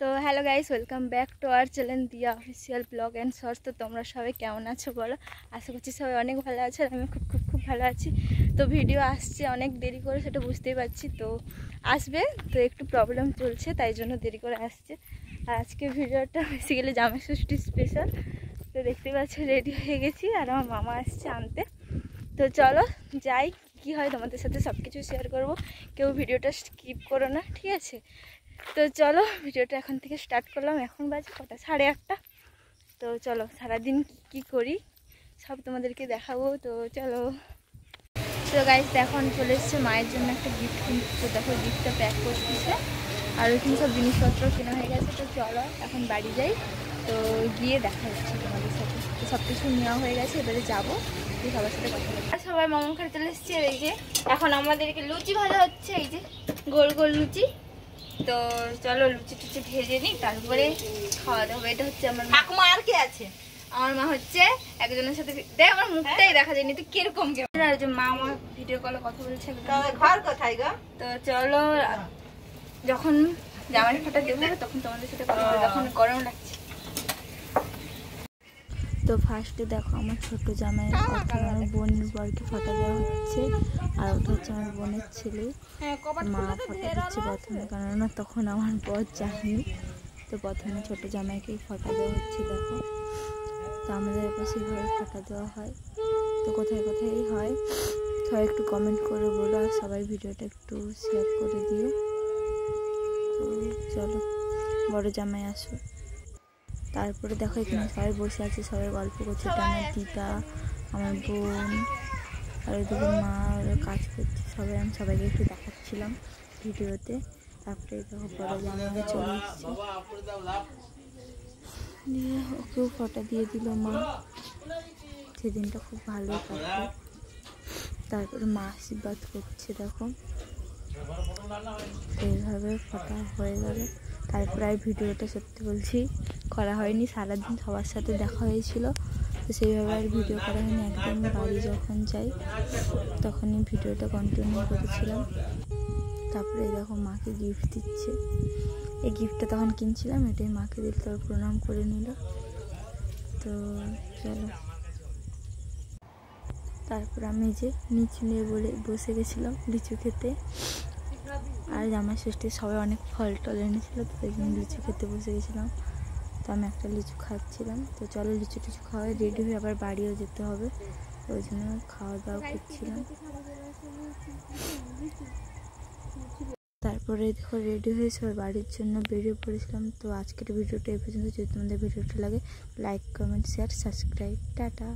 তো hello guys, welcome back to our channel দিয়া official blog and shorts. তো তোমরা সবাই কেমন আছো বলো? আশা করছি সবাই অনেক ভালো আছে, আর আমি খুব ভালো আছি। তো ভিডিও আসছে অনেক দেরি করে, সেটা বুঝতেই পারছি। তো আসবে, তো একটু প্রবলেম চলছে, তাই জন্য দেরি করে আসছে। আর আজকে ভিডিওটা বেসিক্যালি জামাই ষষ্ঠী স্পেশাল। তো দেখতেই পাচ্ছি রেডি হয়ে গেছি, আর আমার মামা আসছে আনতে। তো চলো যাই, কি হয় তোমাদের সাথে সব কিছু শেয়ার করবো। কেউ ভিডিওটা স্কিপ করো না, ঠিক আছে? তো চলো ভিডিওটা এখন থেকে স্টার্ট করলাম। এখন বাজে কটা, 8:30। তো চলো সারাদিন কি করি সব তোমাদেরকে দেখাবো। তো চলো। তো গাইস এখন চলে এসছে মায়ের জন্য একটা গিফট কিনতে। তো দেখো গিফটটা প্যাক করতেছে, আর ওইখানে সব জিনিসপত্র কেনা হয়ে গেছে। তো চলো এখন বাড়ি যাই, তো গিয়ে দেখা হচ্ছে তোমাদের সাথে। তো সব কিছু নেওয়া হয়ে গেছে, এবারে যাবো, সবার সাথে কথা বলবো। সবাই মামার ঘরে চলে এসছে। এই যে এখন আমাদেরকে লুচি ভাজা হচ্ছে, এই যে গোল গোল লুচি। তো চলো লুচি টুচি ভেজে নিই, তারপরে খাওয়া দাওয়া। এটা হচ্ছে আমার ঠাকুমা। আর কে আছে? আমার মা হচ্ছে একজনের সাথে। দেখ আমার মুখটাই দেখা যায়নি, তো কিরকম আর যে মা আমার ভিডিও কলে কথা বলছে। ঘর কোথায় গো? তো চলো যখন জামাই ফোঁটা দেবো তখন তোমাদের সাথে কথা বলবো, যখন গরম লাগছে। তো ফার্স্টে দেখো আমার ছোট জামাই আমার বোনের বরকে ফোঁটা দেওয়া হচ্ছে, আর ওটা হচ্ছে আমার বোনের ছেলে। মা ফোঁটা দিচ্ছে প্রথমে, কেননা তখন আমার বর যায়নি। তো প্রথমে ছোট জামাইকেই ফোঁটা দেওয়া হচ্ছে। দেখো তো আমাদের পাশে ঘরে ফোঁটা দেওয়া হয়। তো কোথায় কোথায় হয় সবাই একটু কমেন্ট করে বলো, আর সবাই ভিডিওটা একটু শেয়ার করে দিও। তো চলো বড় জামাই আসো। তারপরে দেখো এখানে সবাই বসে আছে, সবাই গল্প করছে। এটা আমার দিদা, আমার বোন, আর ওইদিকে মা ওরা কাজ করছে। আমি সবাইকে একটু দেখাচ্ছিলাম ভিডিওতে। তারপরে দেখো বড় জামাই চলে এসছে, দিয়ে ওকেও ফোঁটা দিয়ে দিল মা। সেদিনটা খুব ভালোই কাটলো। তারপরে মা আশীর্বাদ করছে, দেখো এইভাবে ফোঁটা হয়ে গেল। তারপরে আর ভিডিওটা সত্যি বলছি করা হয়নি, সারাদিন সবার সাথে দেখা হয়েছিল, তো সেইভাবে আর ভিডিও করা হয়নি। একদম বাড়ি যখন যাই তখনই ভিডিওটা কন্টিনিউ করেছিলাম। তারপরে দেখো মাকে গিফট দিচ্ছে। এই গিফটটা তখন কিনছিলাম, এটাই মাকে দিল, তার প্রণাম করে নিল। তো চলো তারপর আমি যে নিচু নিয়ে বসে গেছিলাম লিচু খেতে। আর জামাই ষষ্ঠীর সবাই অনেক ফল টল এনেছিল, তো তাই জন্য লিচু খেতে বসে গেছিলাম। তো আমি একটা লিচু খাচ্ছিলাম। তো চলো লিচু টিচু খাওয়াই রেডি হয়ে আবার বাড়িও যেতে হবে, ওই জন্য খাওয়া দাওয়া করছিলাম। তারপরে দেখো রেডি হয়ে সবাই বাড়ির জন্য বেরিয়ে পড়েছিলাম। তো আজকের ভিডিওটা এই পর্যন্ত। যদি তোমাদের ভিডিওটা লাগে like comment share subscribe. Tata.